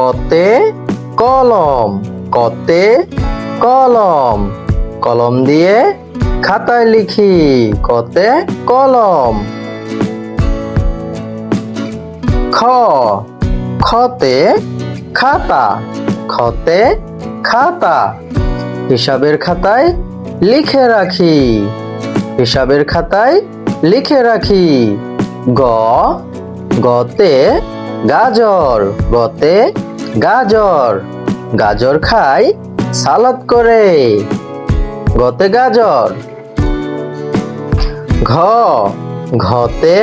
কতে কলম, কতে কলম, কলম দিয়ে খাতায় লিখি, কতে কলম। খ, খতে খাতা, খতে খাতা, হিসাবের খাতায় লিখে রাখি, হিসাবের খাতায় লিখে রাখি। গ, গতে গাজর, গতে গাজর, গাজর খাই সালাদ করে, গতে গাজর। ঘ, ঘতে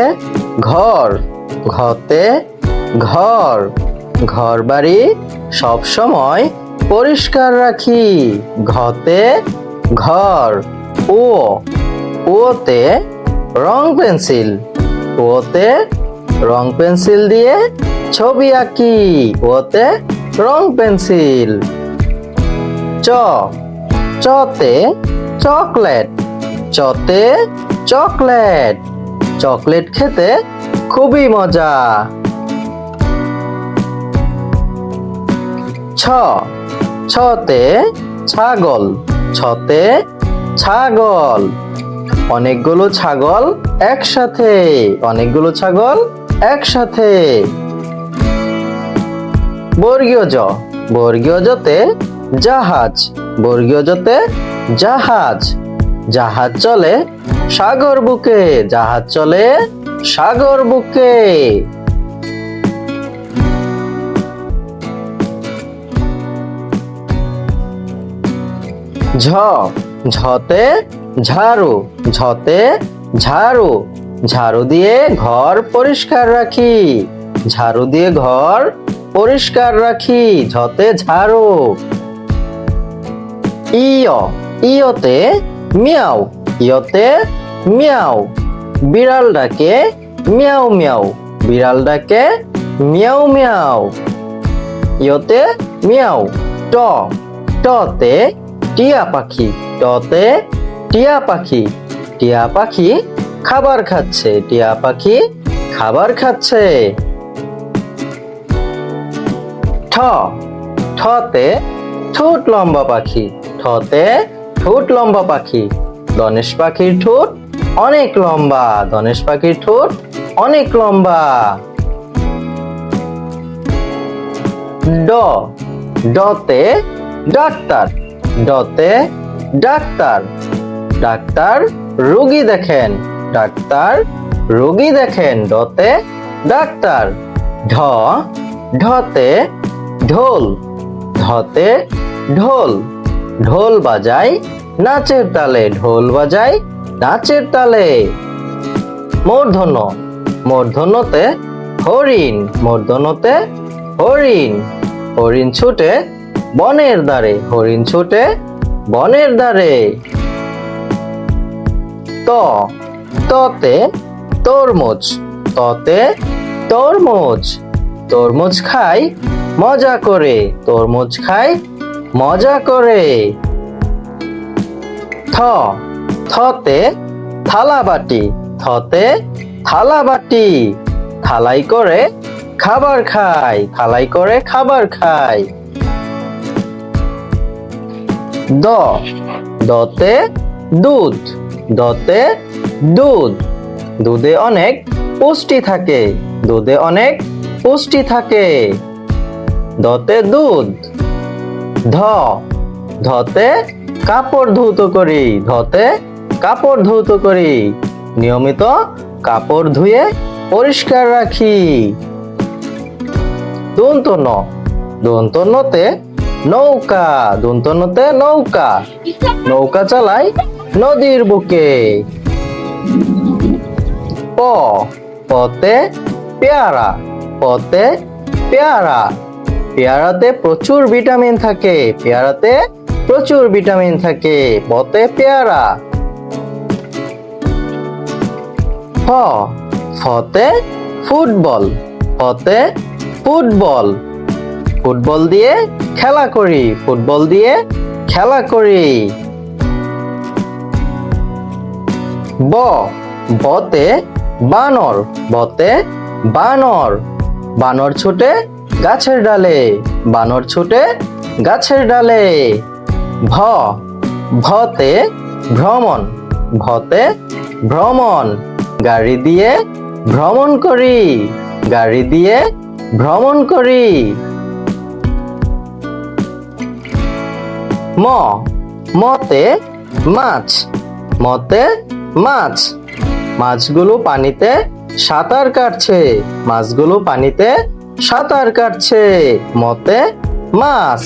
ঘর, ঘতে ঘর, ঘর বাড়ি সব সময় পরিষ্কার রাখি, ঘতে ঘর। ও, ওতে রং পেন্সিল, ওতে রং পেন্সিল দিয়ে ছবি আঁকি, ওতে রং পেন্সিল। চ, চতে চকলেট, চতে চকলেট, চকলেট খেতে খুবই মজা। ছ, ছতে ছাগল, ছতে ছাগল, অনেকগুলো ছাগল একসাথে, অনেকগুলো ছাগল একসাথে। বর্গীয় জ, বর্গীয় জতে জাহাজ, বর্গীয় জতে জাহাজ, জাহাজ চলে সাগর বুকে, জাহাজ চলে সাগর বুকে। ঝ, ঝতে ঝাড়ু, ঝতে ঝাড়ু, ঝাড়ু দিয়ে ঘর পরিষ্কার রাখি, ঝাড়ু দিয়ে ঘর পরিষ্কার রাখি, ঝতে ঝাড়ু। ইয়, ইয়তে মিয়াও, ইয়তে মিয়াও, বিড়াল ডাকে মিয়াও মিয়াও, বিড়াল ডাকে মিয়াও মিয়াও, ইয়তে মিয়াও। ট, টতে টিয়া পাখি, টতে টিয়া পাখি, টিয়া পাখি খাবার খাচ্ছে, টিয়া পাখি খাবার খাচ্ছে। ঠ, ঠতে ঠোঁট লম্বা পাখি, ঠতে ঠোঁট লম্বা পাখি, ধনেশ পাখির ঠোঁট অনেক লম্বা, ধনেশ পাখির ঠোঁট অনেক লম্বা। ড, ডতে ডাক্তার, ডতে ডাক্তার, ডাক্তার রোগী দেখেন, ডাক্তার রোগী দেখেন, ডতে ডাক্তার। ঢ, ঢতে ঢোল, ঢতে ঢোল, ঢোল বাজাই নাচের তালে, ঢোল বাজাই নাচের তালে। মূর্ধন্য, মূর্ধন্যতে হরিণ, মূর্ধন্যতে হরিণ, হরিণ ছুটে বনের দ্বারে, হরিণ ছুটে বনের দ্বারে। ত, ততে তরমুজ, ততে তরমুজ, তরমুজ খাই মজা করে, তরমুজ খাই মজা করে। থ, থতে থালা বাটি, থতে থালা বাটি, থালাই করে খাবার খাই, থালাই করে খাবার খাই। দ, দতে দুধ, দতে দুধ, দুধে অনেক পুষ্টি থাকে, দুধে অনেক পুষ্টি থাকে, দতে দুধ। ধ, ধতে কাপড় ধৌত করি, ধতে কাপড় ধৌত করি, নিয়মিত কাপড় ধুয়ে পরিষ্কার রাখি। দন্ত ন, দন্ত নতে নৌকা, দন্ত নতে নৌকা, নৌকা চালাই নদীর বুকে। প, পতে পেয়ারা, পতে পেয়ারা, পেয়ারাতে প্রচুর ভিটামিন থাকে, পেয়ারাতে প্রচুর ভিটামিন থাকে, পতে পেয়ারা। ফ, ফতে ফুটবল, ফতে ফুটবল, ফুটবল দিয়ে খেলা করি, ফুটবল দিয়ে খেলা করি। ব, বতে বানর, বতে বানর, বানর ছুটে গাছের ডালে বানর ছুটে গাছের ডালে ভ ভতে ভ্রমণ ভতে ভ্রমণ গাড়ি দিয়ে ভ্রমণ করি গাড়ি দিয়ে ভ্রমণ করি ম মতে মাছ মতে মাছ মাছগুলো পানিতে সাঁতার কাটছে মাছগুলো পানিতে সাঁতার কাটছে মতে মাছ